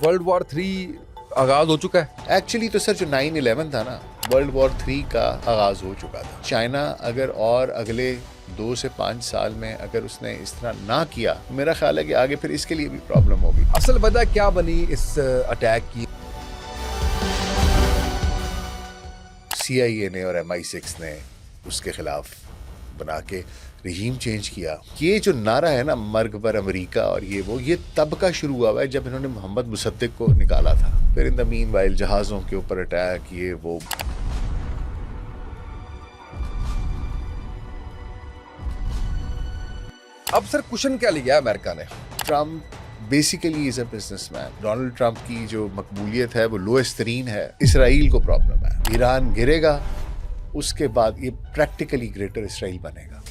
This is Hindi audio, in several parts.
वर्ल्ड वॉर 3 आगाज हो चुका है। एक्चुअली तो सर जो 9/11 था ना, वर्ल्ड वॉर 3 का आगाज हो चुका था। चाइना अगर और अगले 2 से 5 साल में अगर उसने इस तरह ना किया, मेरा ख्याल है कि आगे फिर इसके लिए भी प्रॉब्लम होगी। असल वजह क्या बनी इस अटैक की? CIA ने और MI6 ने उसके खिलाफ बना के रहीम चेंज किया। ये जो नारा है ना, मर्ग पर अमेरिका और ये तब का शुरू हुआ है जब इन्होंने मोहम्मद मुसद्दिक को निकाला था। फिर इन द मीनवाइल जहाज़ों के ऊपर अटैक, ये वो। अब सर क्वेश्चन क्या लिया अमेरिका ने? Trump basically is a businessman. Donald Trump की जो मकबूलियत है वो लोएस्ट तरीन है। इसराइल को प्रॉब्लम है, ईरान गिरेगा, उसके बाद ये प्रैक्टिकली ग्रेटर इसराइल बनेगा।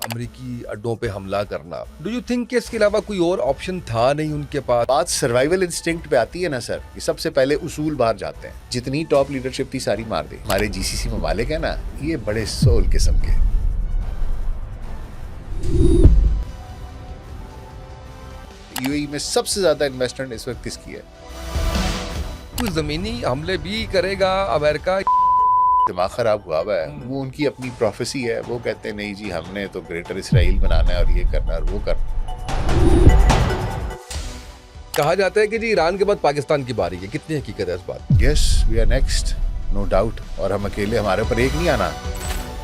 अमेरिकी अड्डों पे हमला करना, डू यू थिंक कि इसके अलावा कोई और ऑप्शन था नहीं उनके पास? बात सर्वाइवल इंस्टिंक्ट पे आती है ना सर, ये सबसे पहले उसूल बाहर जाते हैं। जितनी टॉप लीडरशिप थी सारी मार दी। हमारे GCC ममालिक है ना, ये बड़े सोल किस्म के। UAE में सबसे ज्यादा इन्वेस्टमेंट इस वक्त किसकी है? कोई जमीनी हमले भी करेगा अमेरिका? दिमाग खराब हुआ है, वो उनकी अपनी प्रोफेसी है। वो कहते हैं नहीं जी, हमने तो ग्रेटर इसराइल बनाना है और ये करना है और वो करना। कहा जाता है कि जी ईरान के बाद पाकिस्तान की बारी है, कितनी हकीकत है इस बात? Yes, we are next, no doubt. और हम अकेले, हमारे ऊपर एक नहीं आना।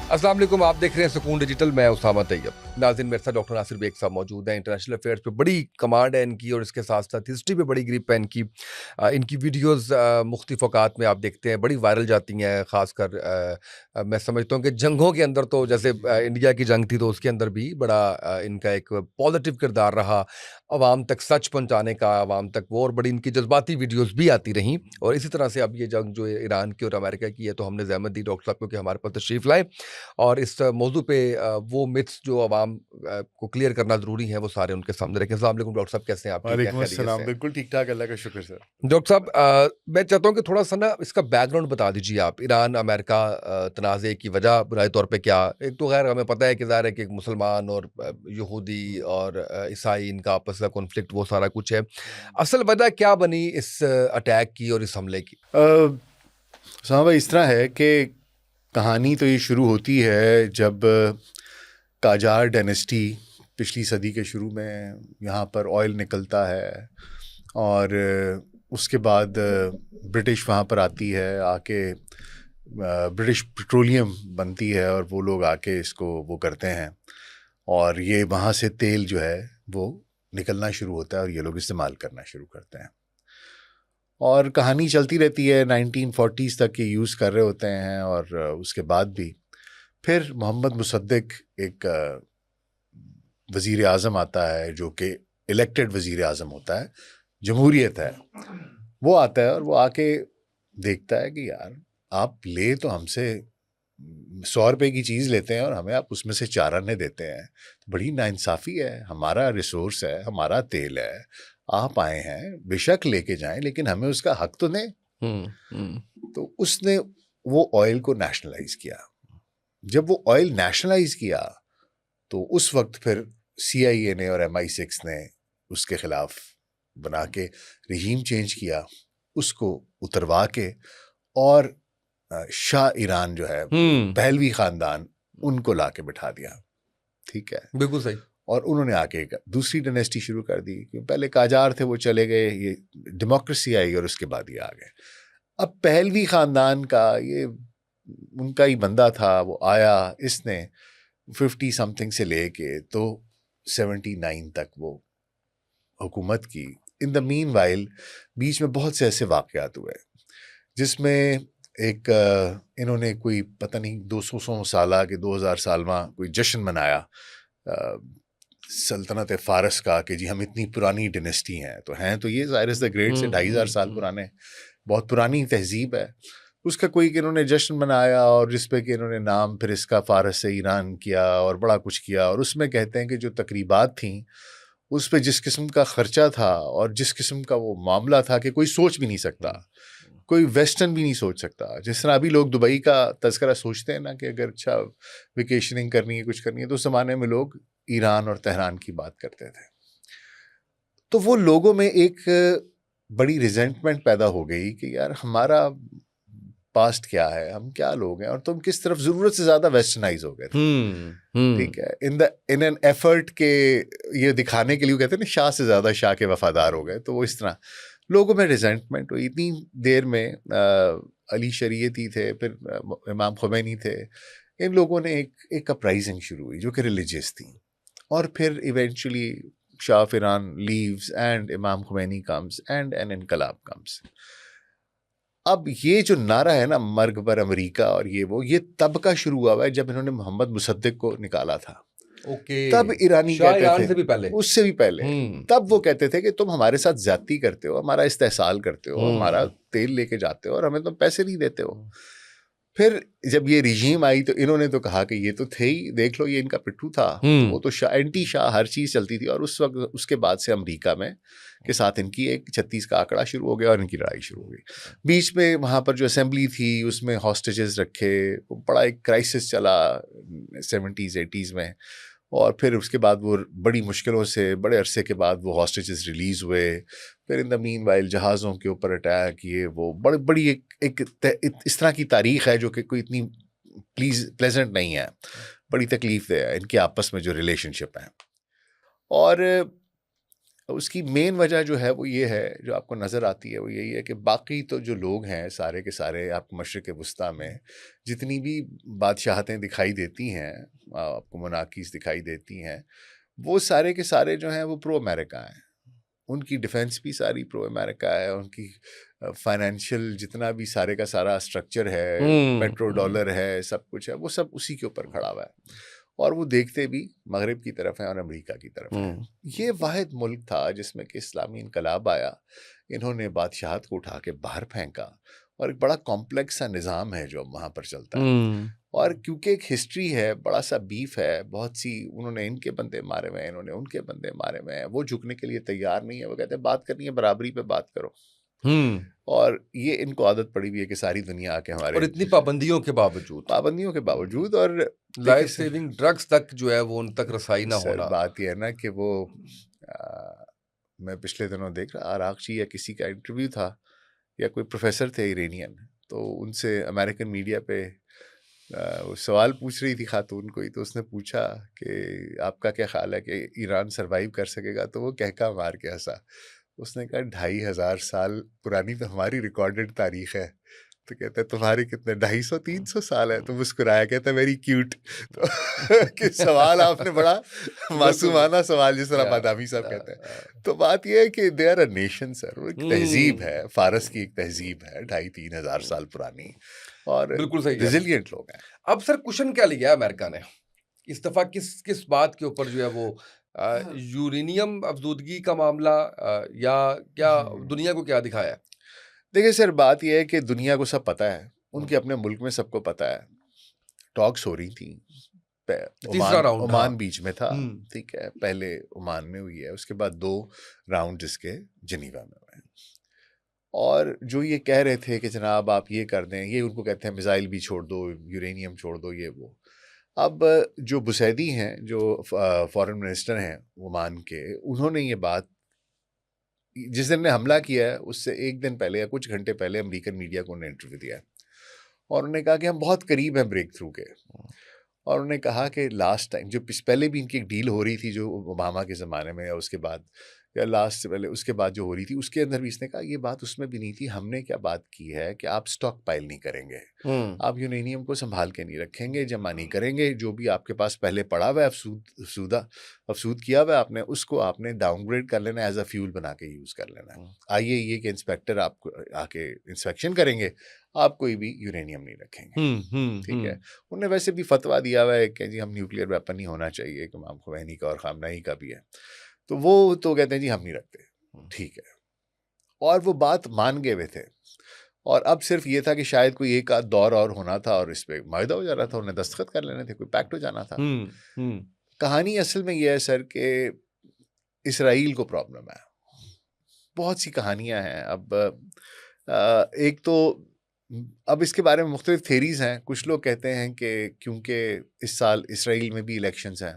अस्सलाम वालेकुम, आप देख रहे हैं सुकून डिजिटल। मैं उसामा तैयब। नाज़रीन, मेरे साथ डॉक्टर नासिर बेग साहब मौजूद हैं। इंटरनेशनल अफेयर्स पे बड़ी कमांड है इनकी और इसके साथ साथ हिस्ट्री पे बड़ी ग्रिप है इनकी। इनकी वीडियोस मुख्तलिफ औकात में आप देखते हैं, बड़ी वायरल जाती हैं। ख़ासकर मैं समझता हूँ कि जंगों के अंदर तो जैसे इंडिया की जंग थी तो उसके अंदर भी बड़ा इनका एक पॉजिटिव किरदार रहा, आवाम तक सच पहुँचाने का, आवाम तक वो। और बड़ी इनकी जज्बाती वीडियोस भी आती रहीं। और इसी तरह से अब ये जंग जो ईरान की और अमेरिका की है, तो हमने ज़हमत दी डॉक्टर साहब को कि हमारे पास तशरीफ़ लाएँ और इस मौजू पे वो मिथ्स जो आवाम को क्लियर करना ज़रूरी है वो सारे उनके सामने रखें। अस्सलाम वालेकुम डॉक्टर साहब, कैसे हैं आप? वालेकुम अस्सलाम, बिल्कुल ठीक ठाक, अल्लाह का शुक्र सर। डॉक्टर साहब, मैं चाहता हूँ कि थोड़ा सा ना इसका बैकग्राउंड बता दीजिए आप। ईरान अमेरिका तनाज़े की वजह बुनियादी तौर पे क्या? एक तो खैर हमें पता है कि ज़ाहिर है कि एक मुसलमान और यहूदी और ईसाई, इनका आपस का कॉन्फ्लिक्ट, वो सारा कुछ है। असल वजह क्या बनी इस अटैक की और इस हमले की? साहब भाई, इस तरह है कि कहानी तो ये शुरू होती है जब काजार डायनेस्टी पिछली सदी के शुरू में यहाँ पर ऑयल निकलता है और उसके बाद ब्रिटिश वहाँ पर आती है, आके ब्रिटिश पेट्रोलियम बनती है और वो लोग आके इसको वो करते हैं और ये वहाँ से तेल जो है वो निकलना शुरू होता है और ये लोग इस्तेमाल करना शुरू करते हैं। और कहानी चलती रहती है, 1940s तक ये यूज़ कर रहे होते हैं और उसके बाद भी फिर मोहम्मद मुसद्दिक एक वज़ीर आज़म आता है जो कि इलेक्टेड वज़ीर आज़म होता है, जमहूरियत है। वो आता है और वो आके देखता है कि यार, आप ले तो हमसे 100 रुपए की चीज़ लेते हैं और हमें आप उसमें से 4 आने देते हैं, तो बड़ी नाइंसाफ़ी है। हमारा रिसोर्स है, हमारा तेल है, आप आए हैं, बेशक लेके जाएं, लेकिन हमें उसका हक तो दें। तो उसने वो ऑयल को नेशनलाइज किया। जब वो ऑयल नेशनलाइज किया तो उस वक्त फिर CIA ने और MI6 ने उसके खिलाफ बना के रहीम चेंज किया, उसको उतरवा के, और शाह ईरान जो है, पहलवी खानदान, उनको ला के बिठा दिया। ठीक है, बिल्कुल सही। और उन्होंने आके एक दूसरी डायनेस्टी शुरू कर दी। पहले काजार थे, वो चले गए, ये डेमोक्रेसी आई और उसके बाद ये आ गए। अब पहलवी खानदान का ये उनका ही बंदा था, वो आया, इसने 50 समथिंग से लेके तो 79 तक वो हुकूमत की। इन द मीन वाइल बीच में बहुत से ऐसे वाक़यात हुए जिसमें एक इन्होंने कोई पता नहीं 200 साल के 2000 सालवा कोई जश्न मनाया सल्तनत फ़ारस का कि जी हम इतनी पुरानी डायनेस्टी हैं। तो हैं तो ये साइरस द ग्रेट से 2500 साल पुराने, बहुत पुरानी तहजीब है। उसका कोई कि इन्होंने जश्न मनाया और जिस पे कि इन्होंने नाम फिर इसका फ़ारस से ईरान किया और बड़ा कुछ किया। और उसमें कहते हैं कि जो तकरीबात थीं उस पे जिस किस्म का ख़र्चा था और जिस किस्म का वो मामला था कि कोई सोच भी नहीं सकता, कोई वेस्टर्न भी नहीं सोच सकता। जिस तरह अभी लोग दुबई का तज़किरा सोचते हैं ना कि अगर अच्छा वेकेशनिंग करनी है, कुछ करनी है, तो उस ज़माने में लोग ईरान और तेहरान की बात करते थे। तो वो लोगों में एक बड़ी रिजेंटमेंट पैदा हो गई कि यार हमारा पास्ट क्या है, हम क्या लोग हैं, और तुम किस तरफ जरूरत से ज्यादा वेस्टर्नाइज हो गए थे। ठीक है, इन एन एफर्ट के ये दिखाने के लिए, वो कहते हैं ना शाह से ज्यादा शाह के वफादार हो गए, तो वो इस तरह लोगों में रिजेंटमेंट हुई। इतनी देर में अली शरीयती थे, फिर इमाम खुमैनी थे, इन लोगों ने एक अपराइजिंग शुरू हुई जो कि रिलीजियस थी, और फिर eventually Shah of Iran leaves and इमाम खुमैनी कम्स एंड एन इनकलाब कम्स। अब ये जो नारा है ना, मर्ग पर अमेरिका और ये तब का शुरू हुआ है जब इन्होंने मोहम्मद मुसद्दिक को निकाला था। ओके, तब ईरानी शाह कहते ईरान थे, से भी पहले, उससे भी पहले, तब वो कहते थे कि तुम हमारे साथ ज्यादती करते हो, हमारा इस्तेहसाल करते हो, हमारा तेल लेके जाते हो और हमें तुम पैसे नहीं देते हो। फिर जब ये रिजीम आई तो इन्होंने तो कहा कि ये तो थे ही, देख लो ये इनका पिट्ठू था, तो वो तो शाह, एंटी शाह हर चीज चलती थी। और उस वक्त, उसके बाद से अमेरिका में के साथ इनकी एक 36 का आंकड़ा शुरू हो गया और इनकी लड़ाई शुरू हो गई। बीच में वहाँ पर जो असेंबली थी उसमें हॉस्टेजेस रखे, बड़ा एक क्राइसिस चला 70s 80s में, और फिर उसके बाद वो बड़ी मुश्किलों से बड़े अरसे के बाद वो हॉस्टेजेस रिलीज हुए। फिर इन द मीन वाइल जहाज़ों के ऊपर अटैक, ये वो बड़ी बड़ी इस तरह की तारीख है जो कि कोई इतनी प्लेजेंट नहीं है, बड़ी तकलीफ दे है इनके आपस में जो रिलेशनशिप है। और उसकी मेन वजह जो है वो ये है, जो आपको नज़र आती है वो यही है कि बाकी तो जो लोग हैं सारे के सारे, आपको मशरिक़ वस्ता में जितनी भी बादशाहतें दिखाई देती हैं, आपको मोनार्कीज़ दिखाई देती हैं, वो सारे के सारे जो हैं वो प्रो अमेरिका हैं। उनकी डिफेंस भी सारी प्रो अमेरिका है, उनकी फाइनेंशियल जितना भी सारे का सारा स्ट्रक्चर है, पेट्रो डॉलर है, सब कुछ है, वो सब उसी के ऊपर खड़ा हुआ है। और वो देखते भी मगरिब की तरफ है और अमेरिका की तरफ है। ये वाहिद मुल्क था जिसमें कि इस्लामी इनकलाब आया, इन्होंने बादशाहत को उठा के बाहर फेंका, और एक बड़ा कॉम्प्लेक्स सा निज़ाम है जो वहाँ पर चलता है। और क्योंकि एक हिस्ट्री है, बड़ा सा बीफ है, बहुत सी, उन्होंने इनके बंदे मारे हुए हैं, इन्होंने उनके बंदे मारे हुए हैं, वो झुकने के लिए तैयार नहीं है। वो कहते हैं बात करनी है बराबरी पे बात करो। और ये इनको आदत पड़ी हुई है कि सारी दुनिया आके हमारे, और इतनी पाबंदियों के बावजूद, और लाइफ सेविंग ड्रग्स तक जो है वो उन तक रसाई ना सर होना। बात ये है ना कि वो मैं पिछले दिनों देख रहा, आरागची या किसी का इंटरव्यू था, या कोई प्रोफेसर थे इरानियन, तो उनसे अमेरिकन मीडिया पे वो सवाल पूछ रही थी खातून कोई, तो उसने पूछा कि आपका क्या ख्याल है कि ईरान सरवाइव कर सकेगा, तो वो कहका मार के हंसा। उसने कहा 2500 साल पुरानी तो हमारी रिकॉर्डेड तारीख है। तो कहते हैं तुम्हारी कितने 250-300 साल है। तो मुस्कुराया, कहता है वेरी क्यूट। तो कि सवाल आपने बड़ा मासूमाना सवाल, जिस तरह बादामी साहब कहते हैं। तो बात यह है कि they are a nation sir, वो एक तहजीब है, फारस की एक तहजीब है 2500-3 हजार साल पुरानी, और बिल्कुल सही है। रिजिलियंट लोग हैं। अब सर क्वेश्चन क्या लिया अमेरिका ने इस दफा, किस बात के ऊपर जो है वो यूरेनियम अफजूदगी का मामला, या क्या दुनिया को क्या दिखाया है? देखिए सर, बात यह है कि दुनिया को सब पता है, उनके अपने मुल्क में सबको पता है। टॉक्स हो रही थी, तीसरा राउंड, ओमान बीच में था, ठीक है, पहले ओमान में हुई है, उसके बाद 2 राउंड जिसके जिनीवा में हुए। और जो ये कह रहे थे कि जनाब आप ये कर दें, ये उनको कहते हैं मिसाइल भी छोड़ दो, यूरेनियम छोड़ दो, ये वो। अब जो बुसैदी हैं, जो फॉरेन मिनिस्टर हैं ओमान के, उन्होंने ये बात, जिस दिन ने हमला किया है उससे एक दिन पहले या कुछ घंटे पहले अमेरिकन मीडिया को उन्होंने इंटरव्यू दिया, और उन्होंने कहा कि हम बहुत करीब हैं ब्रेक थ्रू के। और उन्होंने कहा कि लास्ट टाइम जो पहले भी इनकी एक डील हो रही थी, जो ओबामा के ज़माने में, या उसके बाद, या लास्ट से पहले, उसके बाद जो हो रही थी, उसके अंदर भी इसने कहा ये बात उसमें भी नहीं थी। हमने क्या बात की है कि आप स्टॉक पाइल नहीं करेंगे, आप यूरेनियम को संभाल के नहीं रखेंगे, जमा नहीं करेंगे, जो भी आपके पास पहले पड़ा हुआ है अफसूद किया हुआ है आपने, उसको आपने डाउनग्रेड कर लेना, एज अ फ्यूल बना के यूज़ कर लेना। आइए ये कि इंस्पेक्टर आपको आके इंस्पेक्शन करेंगे, आप कोई भी यूरेनियम नहीं रखेंगे, ठीक है। उन्होंने वैसे भी फतवा दिया हुआ है कि जी हम न्यूक्लियर वेपन नहीं होना चाहिए, इमाम खुमैनी का और खामनेई का भी है, तो वो तो कहते हैं जी हम नहीं रखते, ठीक है। और वो बात मान गए हुए थे, और अब सिर्फ ये था कि शायद कोई एक आध दौर और होना था और इस पे मायदा हो जा रहा था, उन्हें दस्तखत कर लेने थे, कोई पैक्ट हो जाना था। कहानी असल में यह है सर कि इसराइल को प्रॉब्लम है, बहुत सी कहानियां हैं। अब एक तो अब इसके बारे में मुख्तलिफ थेरीज हैं। कुछ लोग कहते हैं कि क्योंकि इस साल इसराइल में भी इलेक्शंस हैं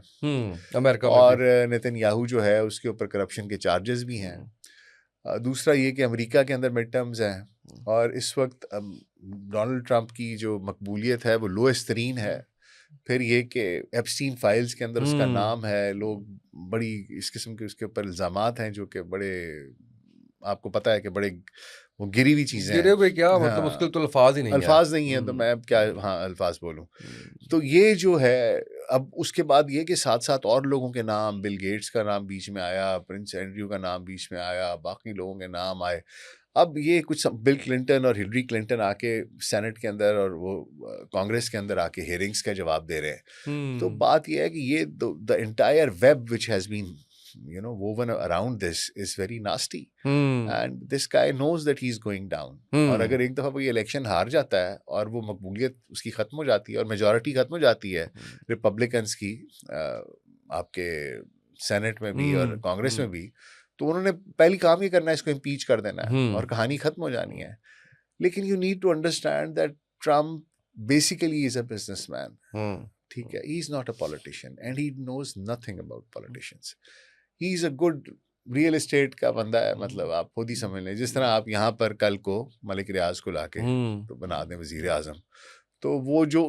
अमेरिका में और भी। नेतन्याहू जो है उसके ऊपर करप्शन के चार्जेस भी हैं। दूसरा ये कि अमेरिका के अंदर मिड टर्म्स हैं और इस वक्त डोनाल्ड ट्रंप की जो मकबूलियत है वो लोएस्ट तरीन है। फिर ये कि एप्स्टीन फाइल्स के अंदर उसका नाम है, लोग बड़ी इस किस्म के उसके ऊपर इल्ज़ामात हैं जो कि बड़े, आपको पता है कि बड़े वो गिरी हुई चीज़ें गिरे हैं। हुए क्या, मतलब हाँ, मुश्किल तो अल्फाज ही नहीं है। अल्फाज नहीं है तो मैं अब क्या अल्फाज बोलूं। तो ये जो है, अब उसके बाद ये कि साथ साथ और लोगों के नाम, बिल गेट्स का नाम बीच में आया, प्रिंस एंड्रयू का नाम बीच में आया, बाकी लोगों के नाम आए। अब ये कुछ बिल क्लिंटन और हिलरी क्लिंटन आके सेनेट के अंदर और वो कांग्रेस के अंदर आके हेयरिंग्स का जवाब दे रहे हैं। तो बात ये है कि ये the entire web which has been woven around this is very nasty and this guy knows that he's going down। और अगर एक दफ़ा वो ये इलेक्शन हार जाता है और वो मकबूलियत उसकी ख़त्म हो जाती है और मेजॉरिटी ख़त्म हो जाती है रिपब्लिकन्स की आपके सेनेट में भी और कांग्रेस में भी, तो उन्होंने पहली काम ये करना है, इसको इम्पीच कर देना है और कहानी ख़त्म हो जानी है। लेकिन you need to understand that Trump basically is a businessman. ठीक है, he is not a politician and he knows nothing about politicians. He is a good real estate का बंदा है, मतलब आप खुद ही समझ लें। जिस तरह आप यहाँ पर कल को मलिक रियाज को लाके तो बना दें वजीर आजम, तो वो जो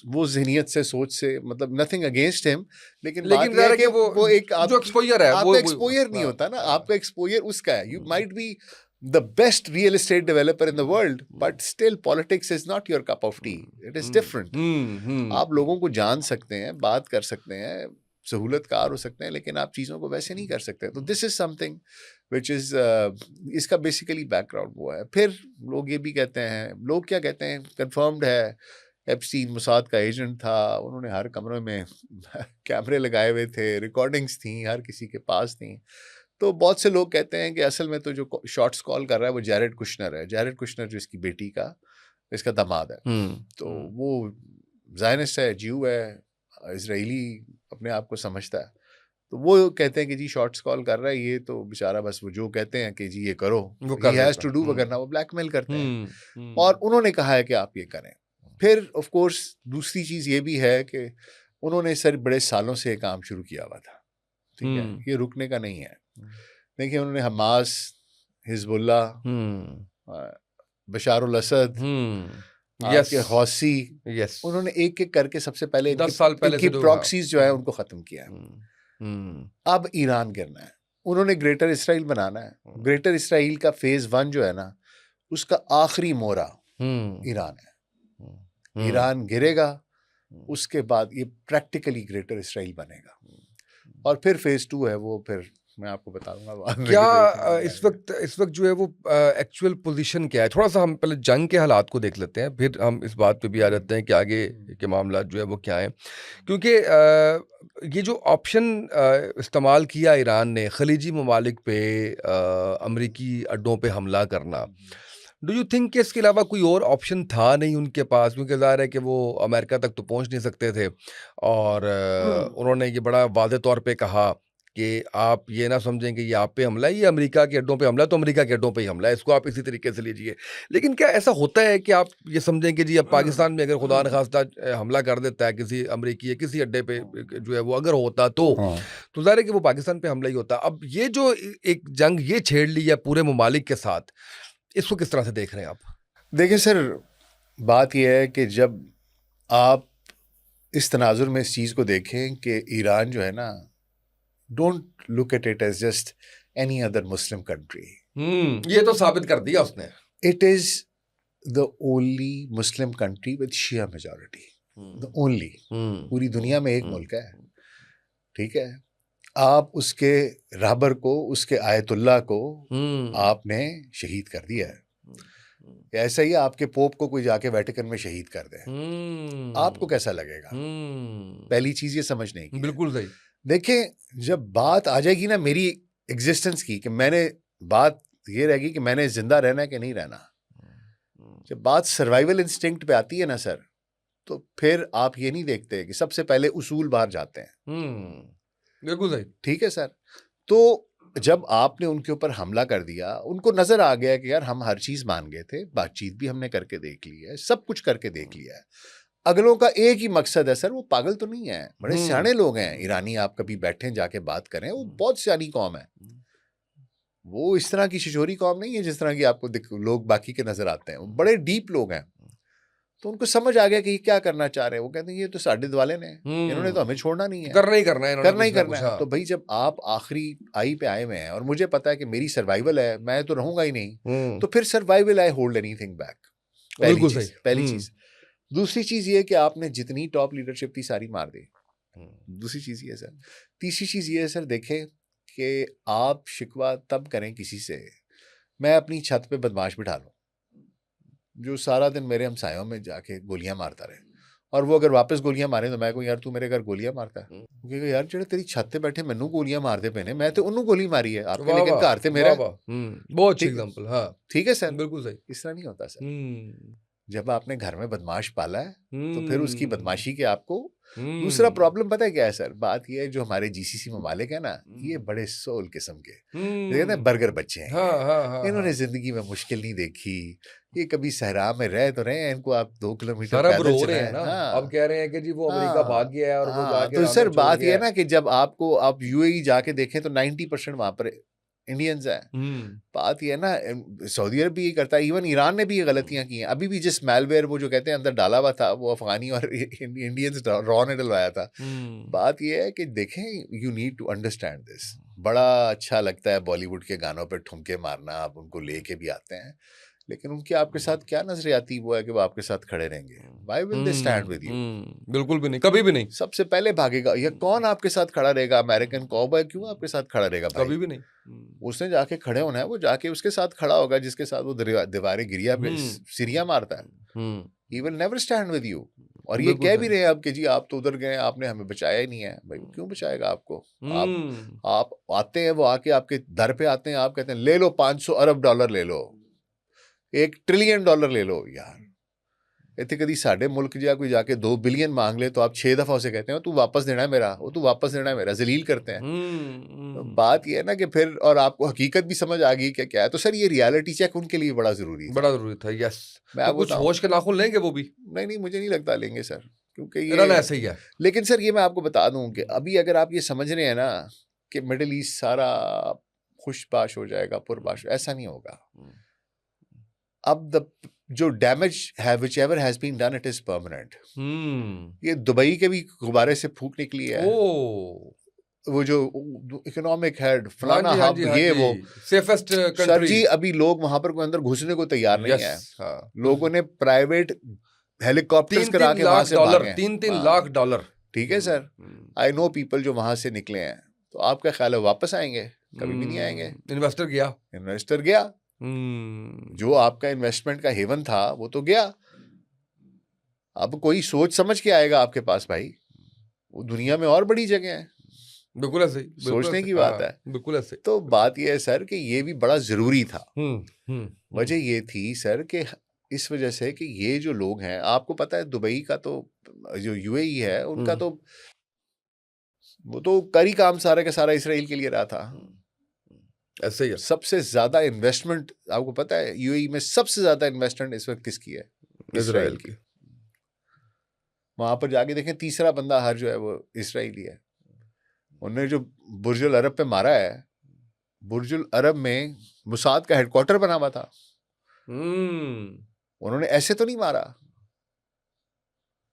वो जहनीत से, सोच से, मतलब नथिंग अगेंस्ट हिम, लेकिन बात यह है कि वो एक जो एक्सपोजर है, आपका एक्सपोजर नहीं होता ना, आपका एक्सपोजर उसका है। You might be the best real estate developer in the world, but still politics is not your cup of tea. It is different. आप लोगों को जान सकते हैं, बात कर सकते हैं, सहूलतकार हो सकते हैं, लेकिन आप चीज़ों को वैसे नहीं कर सकते। तो this is something which is इसका बेसिकली बैकग्राउंड वो है। फिर लोग ये भी कहते हैं, लोग क्या कहते हैं, कंफर्म्ड है एप्स्टीन मोसाद का एजेंट था, उन्होंने हर कमरे में कैमरे लगाए हुए थे, रिकॉर्डिंग्स थी, हर किसी के पास थी। तो बहुत से लोग कहते हैं कि असल में तो जो शॉट्स कॉल कर रहा है वो जैरेड कुशनर है। जैरेड कुशनर जो इसकी बेटी का, इसका दामाद है, तो वो ज़ायनिस्ट है, ज्यू है, इजरायली अपने आप को समझता है। तो वो कहते हैं कि जी शॉट्स कॉल कर रहा है ये, तो बेचारा बस वो जो कहते हैं कि जी ये करो, ही हैज़ टू डू, वगरना वो ब्लैकमेल करते हैं। और उन्होंने कहा है कि आप ये करें। फिर ऑफ कोर्स दूसरी चीज़ ये भी है कि उन्होंने सर बड़े सालों से काम शुरू किया हुआ था, ठीक है, ये रुकने का नहीं है। देखिए उन्होंने हमास, हिजबुल्ला, बशारुल असद, आपके हौसी, उन्होंने एक एक करके सबसे पहले 10 साल पहले इनकी प्रॉक्सीज जो है उनको खत्म किया है। अब ईरान गिरना है, उन्होंने ग्रेटर इसराइल बनाना है। ग्रेटर इसराइल का फेज 1 जो है ना, उसका आखिरी मोरा ईरान है। ईरान गिरेगा, उसके बाद ये प्रैक्टिकली ग्रेटर इसराइल बनेगा। और फिर फेज 2 है, वो फिर मैं आपको बता दूंगा क्या इस वक्त जो है वो एक्चुअल पोजीशन क्या है। थोड़ा सा हम पहले जंग के हालात को देख लेते हैं, फिर हम इस बात पे भी आ जाते हैं कि आगे के मामला जो है वो क्या है। क्योंकि ये जो ऑप्शन इस्तेमाल किया ईरान ने खलीजी ममालिक पे अमरीकी अड्डों पे हमला करना, डू यू थिंक कि इसके अलावा कोई और ऑप्शन था नहीं उनके पास? क्योंकि ज़ाहिर है कि वो अमेरिका तक तो पहुंच नहीं सकते थे और उन्होंने ये बड़ा वादे तौर पे कहा कि आप ये ना समझें कि ये आप पे हमला है, ये अमेरिका के अड्डों पे हमला है, तो अमेरिका के अड्डों पे ही हमला है, इसको आप इसी तरीके से लीजिए। लेकिन क्या ऐसा होता है कि आप ये समझें कि जी अब पाकिस्तान में अगर खुदा न खास्ता हमला कर देता है किसी अमरीकी या किसी अड्डे पे जो है वो अगर होता तो ज़ाहिर है कि वो पाकिस्तान पे हमला ही होता। अब ये जो एक जंग ये छेड़ ली है पूरे ममालिक के साथ, इसको किस तरह से देख रहे हैं आप? देखिए सर, बात यह है कि जब आप इस तनाजुर में इस चीज़ को देखें कि ईरान जो है ना, don't look at it as just any other Muslim country. ये तो साबित कर दिया उसने। It is the only Muslim country with Shia majority, the only. पूरी दुनिया में एक मुल्क है, ठीक है। आप उसके रहबर को, उसके आयतुल्ला को आपने शहीद कर दिया है। ऐसा ही आपके पोप को कोई जाके वेटिकन में शहीद कर दे, आपको कैसा लगेगा? पहली चीज ये समझने की। बिल्कुल सही। देखें, जब बात आ जाएगी ना मेरी एग्जिस्टेंस की, कि मैंने, बात ये रहेगी कि मैंने जिंदा रहना है कि नहीं रहना, जब बात सर्वाइवल इंस्टिंक्ट पे आती है ना सर, तो फिर आप ये नहीं देखते कि सबसे पहले उसूल बाहर जाते हैं। बिल्कुल सही। ठीक है सर। तो जब आपने उनके ऊपर हमला कर दिया, उनको नजर आ गया कि यार हम हर चीज मान गए थे, बातचीत भी हमने करके देख ली है, सब कुछ करके देख लिया है, अगलों का एक ही मकसद है सर, वो पागल तो नहीं है, बड़े सियाने लोग हैं ईरानी, आप कभी बैठे जाके बात करें, वो बहुत सियानी कौम है, वो इस तरह की शिशोरी कौम नहीं है जिस तरह की आपको लोग बाकी के नजर आते हैं, वो बड़े डीप लोग हैं। तो उनको समझ आ गया कि ये क्या करना चाह रहे हैं, वो कहते हैं ये तो साडे वाले ने, इन्होंने तो हमें छोड़ना नहीं है, करना ही करना है, करना ही करना है। तो भाई जब आप आखिरी आई पे आए हुए हैं और मुझे पता है कि मेरी सर्वाइवल है, मैं तो रहूंगा ही नहीं, तो फिर survival I hold anything back, पहली चीज। दूसरी चीज ये कि आपने जितनी टॉप लीडरशिप थी सारी मार दी, दूसरी चीज ये सर। तीसरी चीज ये सर, देखें कि आप शिकवा तब करें किसी से, मैं अपनी छत पे बदमाश बिठा लूं जो सारा दिन मेरे हमसायों में जाके गोलियां मारता रहे, और वो अगर वापस गोलियां मारे तो मैं कहूँ यार तू मेरे घर गोलियां मारता है, क्योंकि यार जेड़े तेरी छत पे बैठे मैनू गोलियां मारते पे ने, मैं तो उन्होंने गोली मारी है आपके, लेकिन घर ते मेरा। बहुत अच्छी एग्जांपल। हाँ ठीक है सर, बिल्कुल सही। इस तरह नहीं होता सर। जब आपने घर में बदमाश पाला है तो फिर उसकी बदमाशी के आपको दूसरा प्रॉब्लम पता है क्या है सर, बात ये है जो हमारे जीसीसी ममालिक है ना, ये बड़े सोल किस्म के कहते हैं बर्गर बच्चे हैं, इन्होंने जिंदगी में मुश्किल नहीं देखी, ये कभी सहरा में रह तो रहे हैं, इनको आप 2 किलोमीटर पैदल चलाएं। हाँ, अब कह रहे हैं कि जी वो अमेरिका भाग गया है और वो जाके तो सर बात ये है ना कि जब आप यूएई जाके देखें तो 90% वहां पर इंडियंस हैं। बात ये है ना, सऊदी अरब भी ये करता है, इवन ईरान ने भी ये गलतियां की हैं, अभी भी जिस मैलवेयर वो जो कहते हैं अंदर डाला हुआ था, वो अफगानी और इंडियंस रॉ ने डलवाया था। बात ये है कि देखें, you need to understand this. बड़ा अच्छा लगता है बॉलीवुड के गानों पे ठुमके मारना, आप उनको लेके भी आते हैं, लेकिन उनकी आपके साथ क्या नजरियाती वो है कि वो आपके साथ खड़े रहेंगे? Why will they stand with you? बिल्कुल भी नहीं, कभी भी नहीं। सबसे पहले भागेगा या कौन आपके साथ खड़ा रहेगा? अमेरिकन कॉबॉय क्यों आपके साथ खड़ा रहेगा भाई? कभी भी नहीं। उसने जाके खड़े होना है, वो जाके उसके साथ खड़ा होगा जिसके साथ वो दीवारें गिरिया पे सिरिया मारता है। He will never stand with you। और ये कह भी रहे हैं अब कि जी आप तो उधर गए, आपने हमें बचाया ही नहीं है। भाई क्यों बचाएगा आपको? आप आते हैं, वो आके आपके दर पे आते हैं, आप कहते हैं ले लो $500 अरब ले लो, $1 ट्रिलियन ले लो। यार इतने कभी साढ़े मुल्क जा कोई जाके 2 बिलियन मांग ले तो आप 6 दफा उसे कहते हैं तू वापस देना है मेरा, वो तू वापस देना है मेरा, जलील करते हैं। तो बात ये है ना कि फिर, और आपको हकीकत भी समझ आ गई कि क्या है, तो सर ये रियलिटी चेक उनके लिए बड़ा जरूरी था, बड़ा जरूरी था। यस, मैं आपको कुछ होश के नाखून लेंगे वो भी? नहीं, मुझे नहीं लगता लेंगे सर, क्योंकि ये ऐसा ही है। लेकिन सर ये मैं आपको बता दूं कि अभी अगर आप ये समझ रहे हैं ना कि मिडिल ईस्ट सारा खुशबाश हो जाएगा, पुरबाश, ऐसा नहीं होगा। अब जो डैमेज है whichever has been done, it is permanent। ये दुबई के भी गुब्बारे से फूक निकली है। वो जो इकोनॉमिक हेड फलाना हब, ये वो सेफेस्ट कंट्री। सर जी अभी लोग वहां पर कोई अंदर घुसने को तैयार नहीं है। लोगों ने प्राइवेट हेलीकॉप्टर्स करा के वहां से भागे, $3 लाख। ठीक है सर, आई नो पीपल जो वहां से निकले हैं। तो आपका ख्याल है वापस आएंगे? कभी भी नहीं आएंगे। इन्वेस्टर गया, जो आपका इन्वेस्टमेंट का हेवन था वो तो गया। अब कोई सोच समझ के आएगा आपके पास भाई, वो दुनिया में और बड़ी जगह है। बिल्कुल ऐसे सोचने की बात है। बिल्कुल ऐसे। तो बात ये है सर कि ये भी बड़ा जरूरी था। वजह ये थी सर कि इस वजह से कि ये जो लोग हैं, आपको पता है दुबई का तो जो यूएई है उनका तो वो तो करी काम सारा का सारा इसराइल के लिए रहा था। ऐसे ही है। सबसे ज्यादा इन्वेस्टमेंट आपको पता है यूएई में सबसे ज्यादा इन्वेस्टमेंट इस वक्त किसकी है? इसराइल की। वहां पर जाके देखें, तीसरा बंदा हर जो है वो इसराइली है। उन्होंने जो बुर्जुल अरब पे मारा है, बुर्जुल अरब में मुसाद का हेडक्वार्टर बना हुआ था। उन्होंने ऐसे तो नहीं मारा।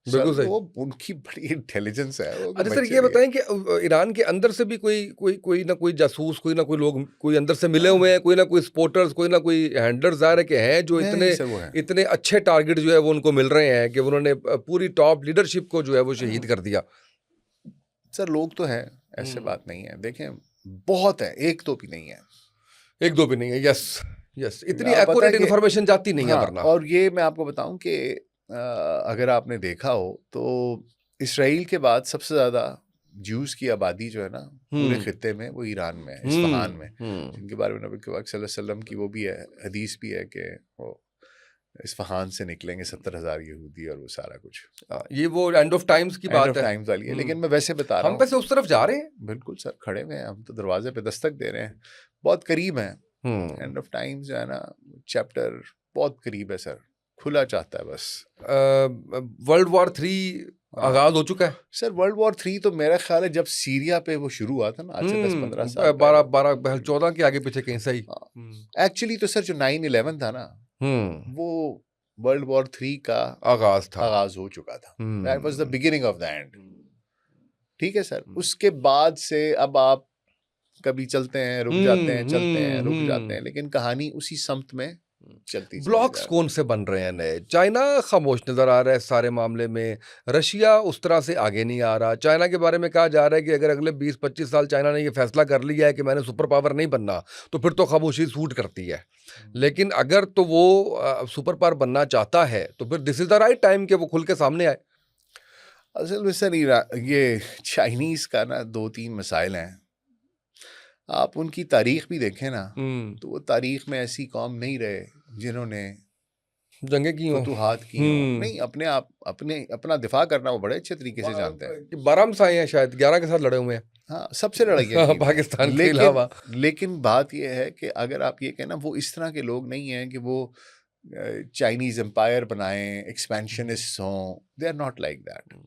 बिल्कुल सही। वो उनकी बड़ी इंटेलिजेंस है। अच्छा सर ये बताएं कि ईरान के अंदर से भी कोई ना कोई जासूस, कोई ना कोई लोग, कोई अंदर से मिले हुए हैं, कोई ना कोई सपोर्टर्स, कोई ना कोई हैंडलर्स ज़ाहिर है कि हैं जो इतने अच्छे टारगेट जो है वो उनको मिल रहे हैं कि उन्होंने पूरी टॉप लीडरशिप को जो है वो शहीद कर दिया। सर लोग तो हैं, ऐसे बात नहीं है। देखें बहुत है, एक दो भी नहीं है। एक दो भी नहीं है। यस यस, इतनी एक्यूरेट इन्फॉर्मेशन जाती नहीं है वरना। और ये मैं आपको बताऊं कि अगर आपने देखा हो तो इसराइल के बाद सबसे ज्यादा ज्यूज की आबादी जो है ना पूरे खित्ते में, वो ईरान में है, इस्फहान में, जिनके बारे में नबी सल्लल्लाहु अलैहि वसल्लम की वो भी है, हदीस भी है कि वो इस्फहान से निकलेंगे 70,000 यहूदी और वो सारा कुछ। ये वो एंड ऑफ टाइम्स की एंड बात ऑफ है। टाइम्स वाली है, लेकिन मैं वैसे बता रहा हम हूँ। वैसे उस तरफ जा रहे हैं। बिल्कुल सर, खड़े हुए हैं हम तो, दरवाजे पे दस्तक दे रहे हैं, बहुत करीब हैं। एंड ऑफ टाइम्स जो है ना, चैप्टर बहुत करीब है सर, खुला चाहता है बस। वर्ल्ड वॉर 3 आगाज हो चुका है सर। वर्ल्ड वॉर 3 तो मेरा ख्याल है जब सीरिया पे वो शुरू हुआ था ना, आज से 10-15 साल 14 के आगे पीछे कहीं सही। एक्चुअली तो सर जो 9/11 था ना, वो वर्ल्ड वॉर 3 का आगाज हो चुका था। That was the beginning of the end. ठीक है सर। उसके बाद से अब आप कभी चलते हैं, रुक जाते हैं, चलते हैं, रुक जाते हैं, लेकिन कहानी उसी समत में चलती। ब्लॉक्स कौन से बन रहे हैं नए? चाइना खामोश नजर आ रहा है सारे मामले में, रशिया उस तरह से आगे नहीं आ रहा। चाइना के बारे में कहा जा रहा है कि अगर अगले 20-25 साल चाइना ने ये फैसला कर लिया है कि मैंने सुपर पावर नहीं बनना, तो फिर तो खामोशी सूट करती है। लेकिन अगर तो वो सुपर पावर बनना चाहता है, तो फिर this is the right time कि वो खुल के सामने आए। असल में सर ये चाइनीज का ना 2-3 मसाइल हैं। आप उनकी तारीख भी देखें ना, तो वो तारीख में ऐसी कौम नहीं रहे जिन्होंने जंगें की हों, फतूहात की हों। नहीं, अपना दिफा करना वो बड़े अच्छे तरीके से जानते हैं। 12 में आए हैं, शायद 11 के साथ लड़े हुए हैं। हाँ, सबसे लड़ाइयाँ की पाकिस्तान के अलावा। लेकिन बात यह है कि अगर आप ये कहना, वो इस तरह के लोग नहीं हैं कि वो चाइनीज एम्पायर बनाएं, एक्सपेंशनिस्ट हों। They are not like that.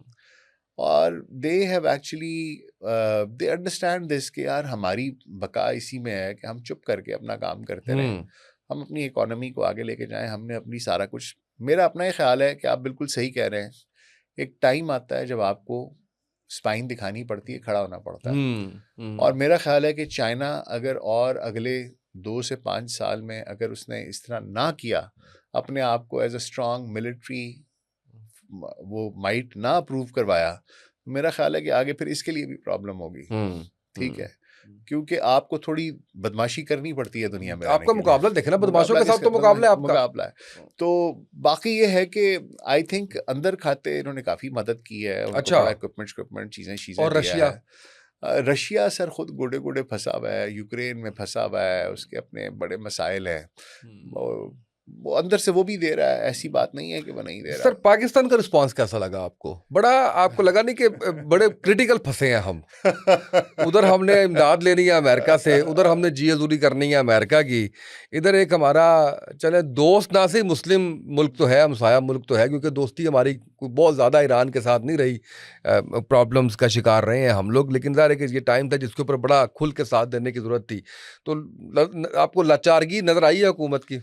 और they have actually they understand this कि यार हमारी बका इसी में है कि हम चुप करके अपना काम करते रहें, हम अपनी इकोनॉमी को आगे लेके जाएं, हमने अपनी सारा कुछ। मेरा अपना ही ख्याल है कि आप बिल्कुल सही कह रहे हैं। एक टाइम आता है जब आपको स्पाइन दिखानी पड़ती है, खड़ा होना पड़ता है। और मेरा ख्याल है कि चाइना अगर और अगले 2 से 5 साल में अगर उसने इस तरह ना किया, अपने आप को एज अ स्ट्रॉन्ग मिलिट्री वो माइट ना अप्रूव करवाया, तो मेरा ख्याल है कि आगे फिर इसके लिए भी प्रॉब्लम होगी। ठीक है, क्योंकि आपको थोड़ी बदमाशी करनी पड़ती है दुनिया में। आपका मुकाबला देखना बदमाशों के साथ, तो मुकाबला है। तो बाकी ये है कि आई थिंक अंदर खाते इन्होंने काफी मदद की है। अच्छा। बड़ा इक्विपमेंट चीजें और रशिया? रशिया सर खुद गोडे फंसा हुआ है, यूक्रेन में फंसा हुआ है, उसके अपने बड़े मसाइल हैं। वो अंदर से वो भी दे रहा है, ऐसी बात नहीं है कि वो नहीं दे रहा। सर, पाकिस्तान का रिस्पांस कैसा लगा आपको? बड़ा आपको लगा नहीं कि बड़े क्रिटिकल फंसे हैं हम? उधर हमने इमदाद लेनी है अमेरिका से, उधर हमने जी हजूरी करनी है अमेरिका की, इधर एक हमारा चले दोस्त ना से मुस्लिम मुल्क तो है, हमसाया मुल्क तो है, क्योंकि दोस्ती हमारी बहुत ज़्यादा ईरान के साथ नहीं रही, प्रॉब्लम्स का शिकार रहे हैं हम लोग। लेकिन ज़ाहिर है कि ये टाइम था जिसके ऊपर बड़ा खुल के साथ देने की ज़रूरत थी। तो आपको लाचारगी नज़र आई है हुकूमत की?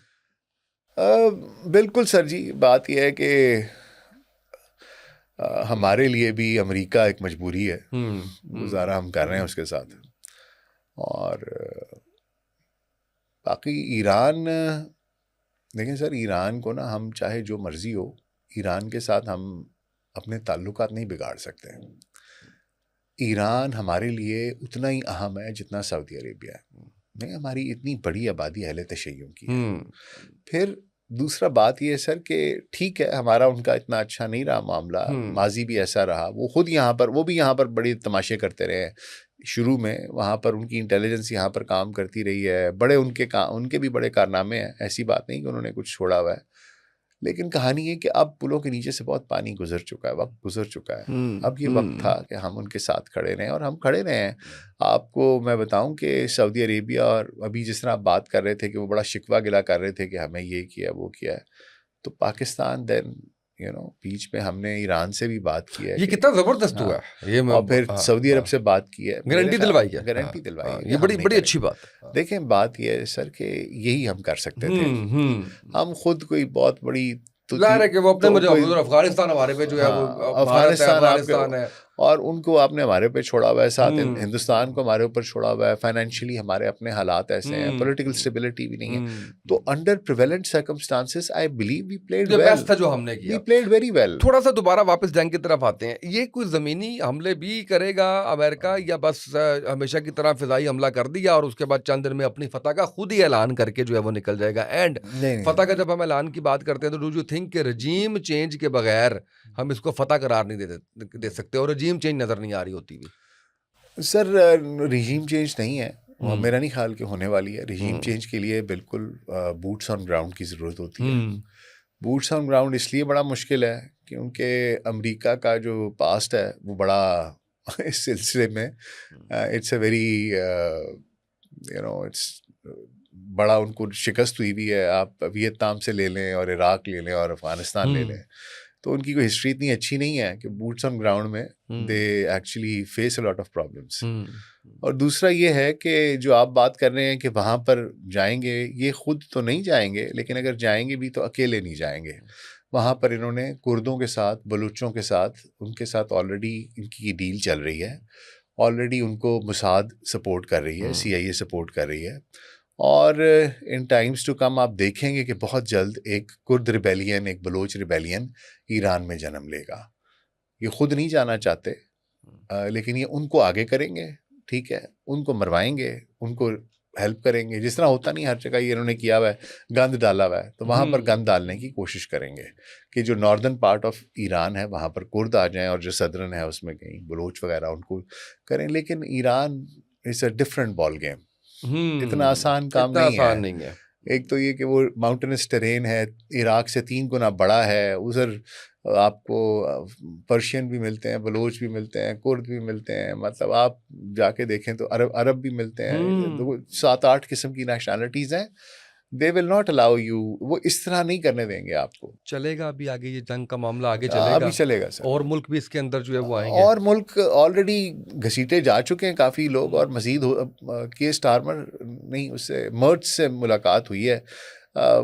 बिल्कुल सर जी। बात यह है कि हमारे लिए भी अमेरिका एक मजबूरी है, गुजारा हम कर रहे हैं उसके साथ। और बाकी ईरान, देखें सर, ईरान को ना हम चाहे जो मर्जी हो, ईरान के साथ हम अपने ताल्लुकात नहीं बिगाड़ सकते। ईरान हमारे लिए उतना ही अहम है जितना सऊदी अरेबिया है। नहीं, हमारी इतनी बड़ी आबादी अहले तशय्युम की है। फिर दूसरा बात यह है सर कि ठीक है, हमारा उनका इतना अच्छा नहीं रहा मामला, माजी भी ऐसा रहा। वो खुद यहाँ पर, वो भी यहाँ पर बड़े तमाशे करते रहे शुरू में। वहाँ पर उनकी इंटेलिजेंस यहाँ पर काम करती रही है, बड़े उनके भी बड़े कारनामे हैं। ऐसी बात नहीं कि उन्होंने कुछ छोड़ा हुआ है। लेकिन कहानी है कि अब पुलों के नीचे से बहुत पानी गुजर चुका है, वक्त गुजर चुका है। अब ये वक्त था कि हम उनके साथ खड़े रहें, और हम खड़े रहे हैं। आपको मैं बताऊं कि सऊदी अरेबिया, और अभी जिस तरह आप बात कर रहे थे कि वो बड़ा शिकवा गिला कर रहे थे कि हमें ये किया वो किया है, तो पाकिस्तान देन बीच में हमने ईरान से भी बात की है। ये कितना जबरदस्त हुआ है। और फिर सऊदी अरब से बात की है, गारंटी दिलवाई है। गारंटी दिलवाई है। ये बड़ी अच्छी बात है। देखें, बात यह है सर कि यही हम कर सकते थे। हम खुद कोई बहुत बड़ी है कि वो अपने अफगानिस्तान हमारे पे जो है वो अफगानिस्तान है, और उनको आपने हमारे पे छोड़ा हुआ है, साथ हिंदुस्तान को हमारे ऊपर छोड़ा हुआ है। फाइनेंशियली हमारे अपने हालात ऐसे हैं, पॉलिटिकल स्टेबिलिटी भी नहीं है। तो under prevalent circumstances I believe we played well. Best था जो हमने किया, वी प्लेड वेरी वेल। थोड़ा सा दोबारा वापस जंग की तरफ आते हैं। ये कोई जमीनी हमले भी करेगा अमेरिका, या बस हमेशा की तरह फिजाई हमला कर दिया और उसके बाद चंद दिन में अपनी फतह का खुद ही ऐलान करके जो है वो निकल जाएगा? एंड फतह का जब हम ऐलान की बात करते हैं, तो डू यू थिंक कि रजीम चेंज के बगैर हम इसको फतह करार नहीं दे सकते? और रजीम चेंज नजर नहीं आ रही होती भी। सर, रजीम चेंज नहीं है, मेरा नहीं ख्याल कि होने वाली है। रजीम चेंज के लिए बिल्कुल बूट्स ऑन ग्राउंड की जरूरत होती है। बूट्स ऑन ग्राउंड इसलिए बड़ा मुश्किल है क्योंकि अमेरिका का जो पास्ट है वो बड़ा इस सिलसिले में इट्स अ वेरी इट्स बड़ा उनको शिकस्त हुई भी है। आप वियतनाम से ले लें और इराक ले लें और अफ़गानिस्तान ले लें, तो उनकी कोई हिस्ट्री इतनी अच्छी नहीं है कि बूट्स ऑन ग्राउंड में they actually face a lot of problems. और दूसरा ये है कि जो आप बात कर रहे हैं कि वहाँ पर जाएंगे, ये खुद तो नहीं जाएंगे, लेकिन अगर जाएंगे भी तो अकेले नहीं जाएंगे। वहाँ पर इन्होंने कुर्दों के साथ, बलूचों के साथ, उनके साथ ऑलरेडी इनकी डील चल रही है। ऑलरेडी उनको मुसाद सपोर्ट कर रही है, CIA सपोर्ट कर रही है। और इन टाइम्स टू कम आप देखेंगे कि बहुत जल्द एक कुर्द रिबेलियन, एक बलोच रिबेलियन ईरान में जन्म लेगा। ये खुद नहीं जाना चाहते, लेकिन ये उनको आगे करेंगे, ठीक है, उनको मरवाएंगे, उनको हेल्प करेंगे। जिस तरह होता नहीं हर जगह ये इन्होंने किया हुआ है, गंद डाला हुआ है, तो वहाँ पर गंद डालने की कोशिश करेंगे कि जो नॉर्दर्न पार्ट ऑफ ईरान है वहाँ पर कुर्द आ जाएं और जो सदर्न है उसमें कहीं बलोच वगैरह उनको करें। लेकिन Iran is a different ball game. इतना आसान काम इतना नहीं आसान है। नहीं है। एक तो ये कि वो माउंटेनस टेरेन है, इराक से 3 गुना बड़ा है। उधर आपको पर्शियन भी मिलते हैं, बलोच भी मिलते हैं, कुर्द भी मिलते हैं। मतलब आप जाके देखें तो अरब भी मिलते हैं। 7-8 किस्म की नेशनैलिटीज़ हैं। They will not allow you, वो इस तरह नहीं करने देंगे आपको। चलेगा अभी आगे ये जंग का मामला आगे चलेगा, अभी चलेगा सर। और मुल्क भी इसके अंदर जो है वो आएंगे, और मुल्क ऑलरेडी घसीटे जा चुके हैं काफ़ी लोग, और मज़ीद के स्टारमर नहीं, उससे मर्च से मुलाकात हुई है।